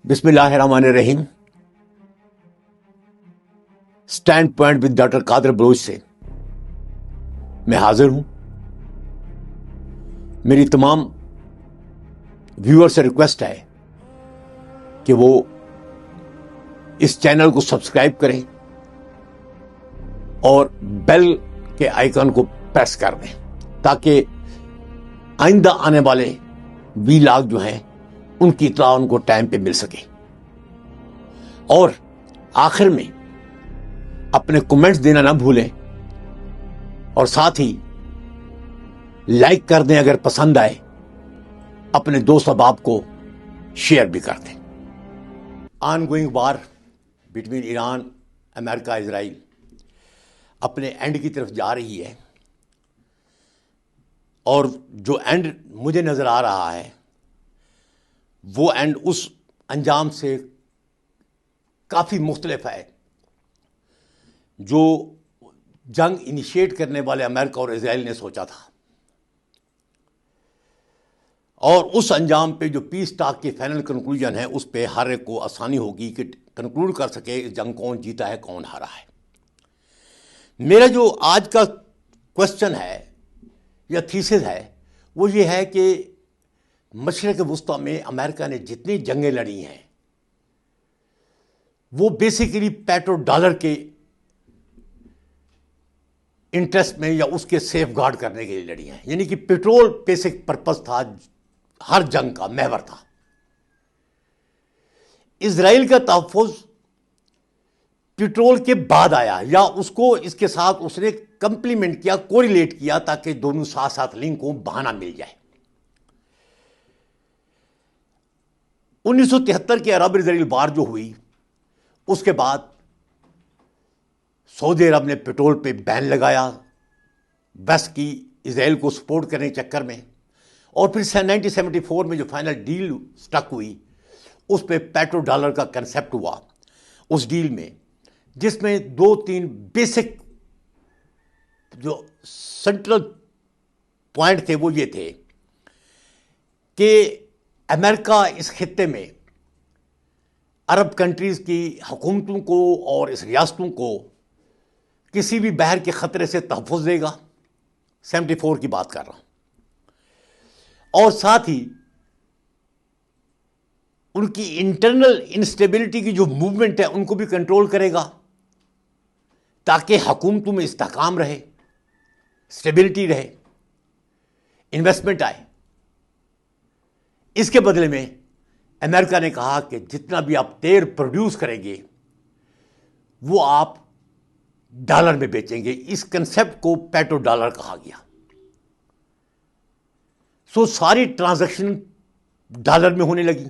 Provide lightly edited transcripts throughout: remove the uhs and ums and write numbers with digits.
बिस्मिल्लाहिर्रहमानिर्रहीम। Stand point with doctor Qadir Baloch से मैं हाजिर हूं। मेरी तमाम व्यूअर से रिक्वेस्ट है कि वो इस चैनल को सब्सक्राइब करें और बेल के आइकन को प्रेस कर दें ताकि आइंदा आने वाले वीलॉग जो हैं उनकी इत्तला उनको टाइम पे मिल सके। और आखिर में अपने कमेंट्स देना ना भूलें और साथ ही लाइक कर दें अगर पसंद आए, अपने दोस्त अहबाब को शेयर भी कर दें। ऑनगोइंग वार बिटवीन ईरान, अमेरिका, इजराइल अपने एंड की तरफ जा रही है और जो एंड मुझे नजर आ रहा है वो एंड उस अंजाम से काफी मुख्तलिफ है जो जंग इनिशिएट करने वाले अमेरिका और इजराइल ने सोचा था। और उस अंजाम पे जो पीस टॉक की फाइनल कंक्लूजन है उस पे हर एक को आसानी होगी कि कंक्लूड कर सके इस जंग कौन जीता है कौन हारा है। मेरा जो आज का क्वेश्चन है या थीसिस है वो ये है कि मशरिक़ वुस्ता में अमेरिका ने जितनी जंगें लड़ी हैं वो बेसिकली पेट्रो डॉलर के इंटरेस्ट में या उसके सेफ गार्ड करने के लिए लड़ी हैं। यानी कि पेट्रोल बेसिक पर्पस था, हर जंग का महवर था। इजराइल का तहफ़्फ़ुज़ पेट्रोल के बाद आया या उसको इसके साथ उसने कंप्लीमेंट किया, कोरिलेट किया ताकि दोनों साथ साथ लिंक हो, बहाना मिल जाए। 1973 के अरब इजराइल वार जो हुई उसके बाद सऊदी अरब ने पेट्रोल पे बैन लगाया वेस्ट की इजराइल को सपोर्ट करने के चक्कर में। और फिर 1974 में जो फाइनल डील स्टक हुई उस पे पेट्रो डॉलर का कंसेप्ट हुआ उस डील में, जिसमें दो तीन बेसिक जो सेंट्रल पॉइंट थे वो ये थे कि अमेरिका इस खित्ते में अरब कंट्रीज़ की हुकूमतों को और इस रियासतों को किसी भी बहर के ख़तरे से तहफ़्फ़ुज़ देगा। 74 की बात कर रहा हूँ। और साथ ही उनकी इंटरनल इंस्टेबिलिटी की जो मूवमेंट है उनको भी कंट्रोल करेगा ताकि हुकूमतों में इस्तेहकाम रहे, स्टेबिलिटी रहे, इन्वेस्टमेंट आए। इसके बदले में अमेरिका ने कहा कि जितना भी आप तेल प्रोड्यूस करेंगे वो आप डॉलर में बेचेंगे। इस कंसेप्ट को पेट्रो डॉलर कहा गया। सो सारी ट्रांजैक्शन डॉलर में होने लगी।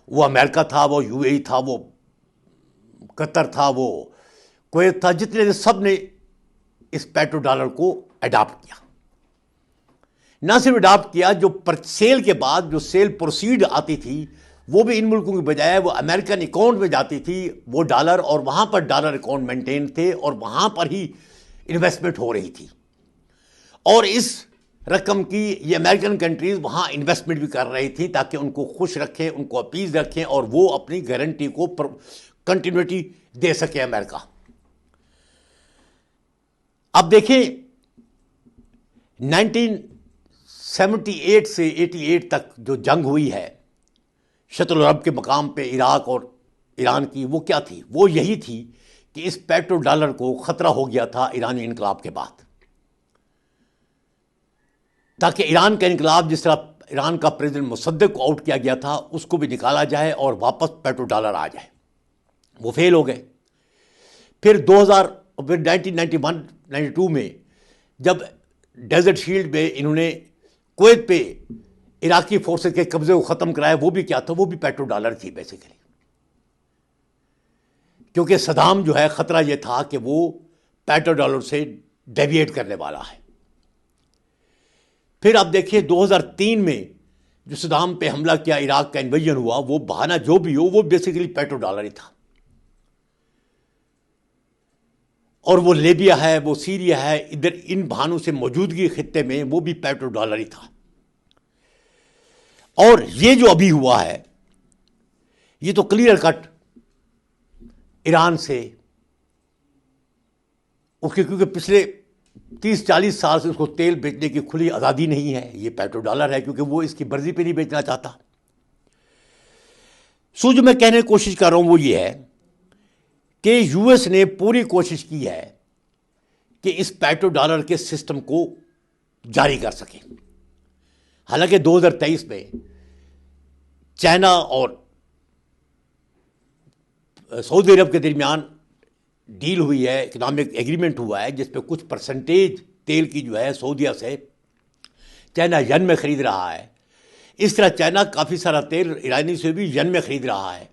वो अमेरिका था, वो यूएई था, वो कतर था, वो कुवैत था, जितने सब ने इस पेट्रो डॉलर को अडॉप्ट किया। ना सिर्फ अडॉप्ट किया, जो सेल के बाद जो सेल प्रोसीड आती थी वो भी इन मुल्कों की बजाय वो अमेरिकन अकाउंट में जाती थी वो डॉलर, और वहाँ पर डॉलर अकाउंट मेंटेन थे और वहाँ पर ही इन्वेस्टमेंट हो रही थी। और इस रकम की ये अमेरिकन कंट्रीज़ वहाँ इन्वेस्टमेंट भी कर रही थी ताकि उनको खुश रखें, उनको अपीज़ रखें और वो अपनी गारंटी को कंटिन्यूटी दे सके अमेरिका। अब देखें 1978 से 88 तक जो जंग हुई है शतरुल अरब के मकाम पे इराक और ईरान की, वो क्या थी? वो यही थी कि इस पेट्रो डॉलर को ख़तरा हो गया था ईरानी इनकलाब के बाद, ताकि ईरान का इनकलाब जिस तरह ईरान का प्रेसिडेंट मुसद्दिक को आउट किया गया था उसको भी निकाला जाए और वापस पेट्रो डॉलर आ जाए। वो फेल हो गए। फिर 1991-92 में जब डेजर्ट शील्ड में इन्होंने कुवैत पे इराकी फोर्सेस के कब्जे को ख़त्म कराया, वो भी क्या था? वो भी पेट्रो डॉलर थी बेसिकली, क्योंकि सदाम जो है ख़तरा ये था कि वो पेट्रो डॉलर से डेविएट करने वाला है। फिर आप देखिए 2003 में जो सदाम पे हमला किया, इराक का इन्वेजन हुआ, वो बहाना जो भी हो वो बेसिकली पेट्रो डॉलर ही था। और वो लीबिया है, वो सीरिया है, इधर इन बहानों से मौजूदगी खित्ते में वो भी पेट्रो डॉलर ही था। और ये जो अभी हुआ है ये तो क्लियर कट ईरान से उसके, क्योंकि पिछले 30-40 साल से उसको तेल बेचने की खुली आज़ादी नहीं है। ये पेट्रो डॉलर है क्योंकि वो इसकी मर्जी पे नहीं बेचना चाहता। सो जो मैं कहने की कोशिश कर रहा हूं वो ये है कि यूएस ने पूरी कोशिश की है कि इस पेट्रो डॉलर के सिस्टम को जारी कर सके। हालांकि 2023 में चाइना और सऊदी अरब के दरमियान डील हुई है, इकोनॉमिक एग्रीमेंट हुआ है, जिस पे कुछ परसेंटेज तेल की जो है सऊदीया से चाइना यन में ख़रीद रहा है। इस तरह चाइना काफ़ी सारा तेल ईरानी से भी यन में ख़रीद रहा है।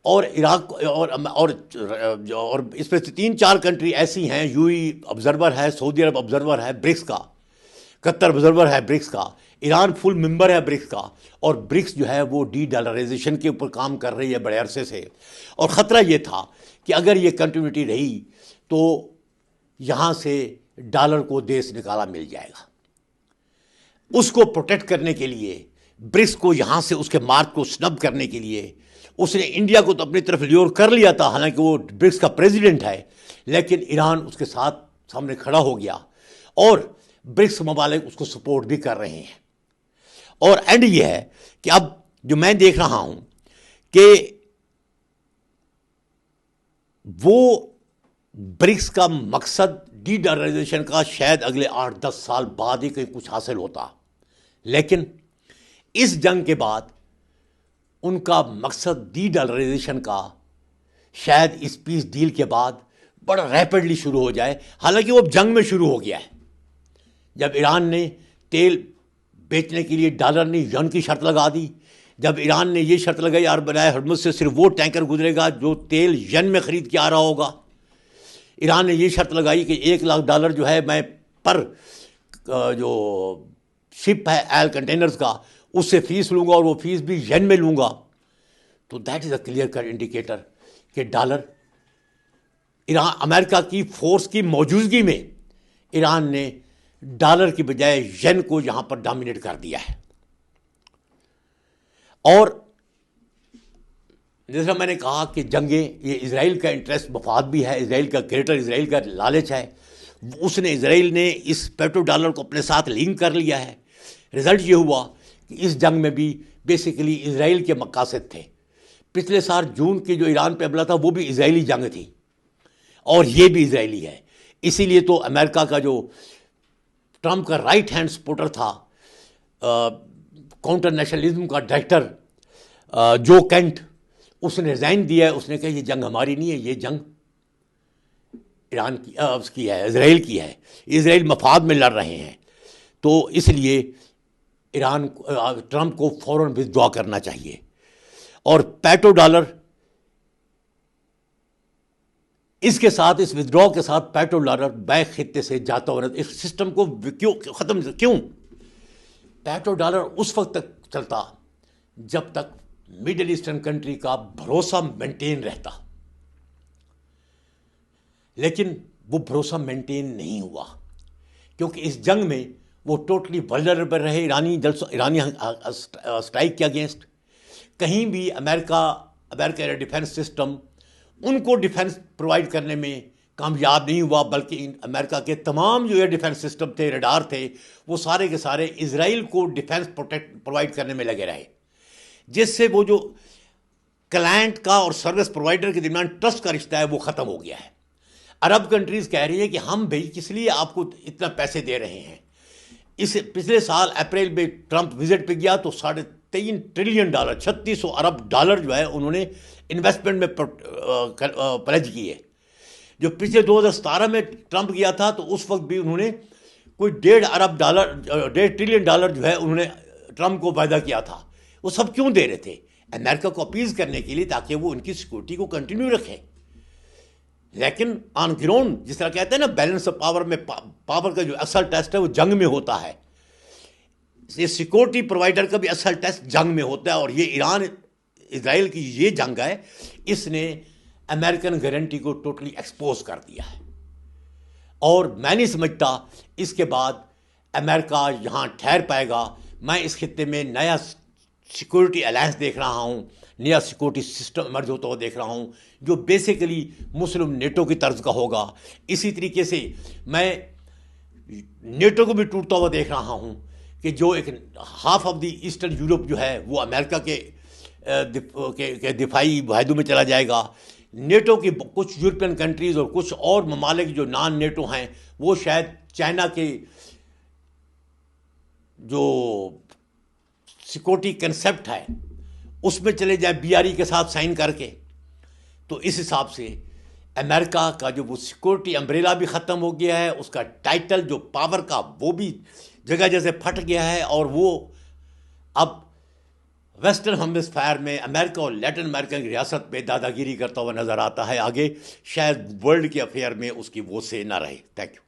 और इराक और इसमें से 3-4 कंट्री ऐसी हैं, यूएई ऑब्जर्वर है, सऊदी अरब ऑब्जर्वर है ब्रिक्स का, कतर ऑब्जर्वर है ब्रिक्स का, ईरान फुल मेंबर है ब्रिक्स का। और ब्रिक्स जो है वो डी डॉलराइजेशन के ऊपर काम कर रही है बड़े अरसे से। और ख़तरा ये था कि अगर ये कंटिन्यूटी रही तो यहाँ से डॉलर को देश निकाला मिल जाएगा। उसको प्रोटेक्ट करने के लिए, ब्रिक्स को यहाँ से उसके मार्क को स्नब करने के लिए उसने इंडिया को तो अपनी तरफ ल्योर कर लिया था, हालांकि वो ब्रिक्स का प्रेसिडेंट है, लेकिन ईरान उसके साथ सामने खड़ा हो गया और ब्रिक्स ममालिक उसको सपोर्ट भी कर रहे हैं। और एंड ये है कि अब जो मैं देख रहा हूं कि वो ब्रिक्स का मकसद डी डॉलराइजेशन का शायद अगले 8-10 साल बाद ही कहीं कुछ हासिल होता, लेकिन इस जंग के बाद उनका मकसद डी डॉलराइजेशन का शायद इस पीस डील के बाद बड़ा रैपिडली शुरू हो जाए। हालांकि वो जंग में शुरू हो गया है। जब ईरान ने तेल बेचने के लिए डॉलर ने यन की शर्त लगा दी, जब ईरान ने ये शर्त लगाई यार बनाए हरमुज से सिर्फ वो टैंकर गुजरेगा जो तेल यन में ख़रीद के आ रहा होगा, ईरान ने ये शर्त लगाई कि $1 लाख जो है मैं पर जो शिप है एल कंटेनर्स का उससे फ़ीस लूँगा और वो फ़ीस भी यन में लूँगा। तो that is a clear cut indicator कि डॉलर ईरान अमेरिका की फोर्स की मौजूदगी में ईरान ने डॉलर की बजाय यन को यहाँ पर डोमिनेट कर दिया है। और जैसा मैंने कहा कि जंगें, ये इजराइल का इंटरेस्ट मफाद भी है, इजराइल का ग्रेटर इजराइल का लालच है। उसने इजराइल ने इस पेट्रो डॉलर को अपने साथ लिंक कर लिया है। रिजल्ट ये हुआ कि इस जंग में भी बेसिकली इजराइल के मकासद थे। पिछले साल जून की जो ईरान पे हमला था वो भी इजराइली जंग थी और ये भी इजराइली है। इसीलिए तो अमेरिका का जो ट्रंप का राइट हैंड सपोर्टर था, काउंटर नेशनलिज्म का डायरेक्टर जो केंट, उसने रिजाइन दिया है। उसने कहा ये जंग हमारी नहीं है, ये जंग ईरान की उसकी है, इजराइल की है। इजराइल मफाद में लड़ रहे हैं, तो इसलिए ईरान ट्रंप को फौरन विथड्रॉ करना चाहिए। और पेट्रो डॉलर इसके साथ, इस विथड्रॉ के साथ पेट्रो डॉलर बैक खित्ते से जाता हुआ इस सिस्टम को क्यों पेट्रो डॉलर उस वक्त तक चलता जब तक मिडिल ईस्टर्न कंट्री का भरोसा मेंटेन रहता, लेकिन वो भरोसा मेंटेन नहीं हुआ क्योंकि इस जंग में वो टोटली वल्नरेबल रहे ईरानी स्ट्राइक के अगेंस्ट। कहीं भी अमेरिका डिफेंस सिस्टम उनको डिफेंस प्रोवाइड करने में कामयाब नहीं हुआ, बल्कि अमेरिका के तमाम जो एयर डिफेंस सिस्टम थे, रडार थे, वो सारे के सारे इजराइल को डिफेंस प्रोवाइड करने में लगे रहे, जिससे वो जो क्लाइंट का और सर्विस प्रोवाइडर के दरमियान ट्रस्ट का रिश्ता है वो ख़त्म हो गया है। अरब कंट्रीज़ कह रही है कि हम भाई किस लिए आपको इतना पैसे दे रहे हैं। इस पिछले साल अप्रैल में ट्रंप विजिट पे गया तो $3.5 ट्रिलियन, 3600 अरब डॉलर जो है उन्होंने इन्वेस्टमेंट में प्लेज किए। जो पिछले 2017 में ट्रंप गया था तो उस वक्त भी उन्होंने कोई $1.5 ट्रिलियन जो है उन्होंने ट्रंप को वायदा किया था। वो सब क्यों दे रहे थे? अमेरिका को अपीज करने के लिए, ताकि वो उनकी सिक्योरिटी को कंटिन्यू रखें। लेकिन ऑन ग्राउंड जिस तरह कहते हैं ना, बैलेंस ऑफ पावर में पावर का जो असल टेस्ट है वो जंग में होता है। ये सिक्योरिटी प्रोवाइडर का भी असल टेस्ट जंग में होता है। और ये ईरान इजराइल की ये जंग है, इसने अमेरिकन गारंटी को टोटली एक्सपोज कर दिया है। और मैं नहीं समझता इसके बाद अमेरिका यहाँ ठहर पाएगा। मैं इस खित्ते में नया सिक्योरिटी अलायंस देख रहा हूँ नया सिक्योरिटी सिस्टम इमर्ज होता हुआ देख रहा हूँ, जो बेसिकली मुस्लिम नेटो की तर्ज का होगा। इसी तरीके से मैं नेटो को भी टूटता हुआ देख रहा हूँ कि जो एक half of the eastern Europe जो है वो अमेरिका के दिफाई वाहिदों में चला जाएगा। नेटो की कुछ यूरोपियन कंट्रीज़ और कुछ और ममालिक जो नॉन नेटो हैं वो शायद चाइना के जो सिक्योरिटी कंसेप्ट है उसमें चले जाए बीआरई के साथ साइन करके। तो इस हिसाब से अमेरिका का जो वो सिक्योरिटी अम्ब्रेला भी ख़त्म हो गया है, उसका टाइटल जो पावर का वो भी जगह जैसे फट गया है, और वो अब वेस्टर्न हेमिस्फीयर में अमेरिका और लैटिन अमेरिका की रियासत पे दादागिरी करता हुआ नज़र आता है। आगे शायद वर्ल्ड के अफेयर में उसकी वो से ना रहे। Thank you.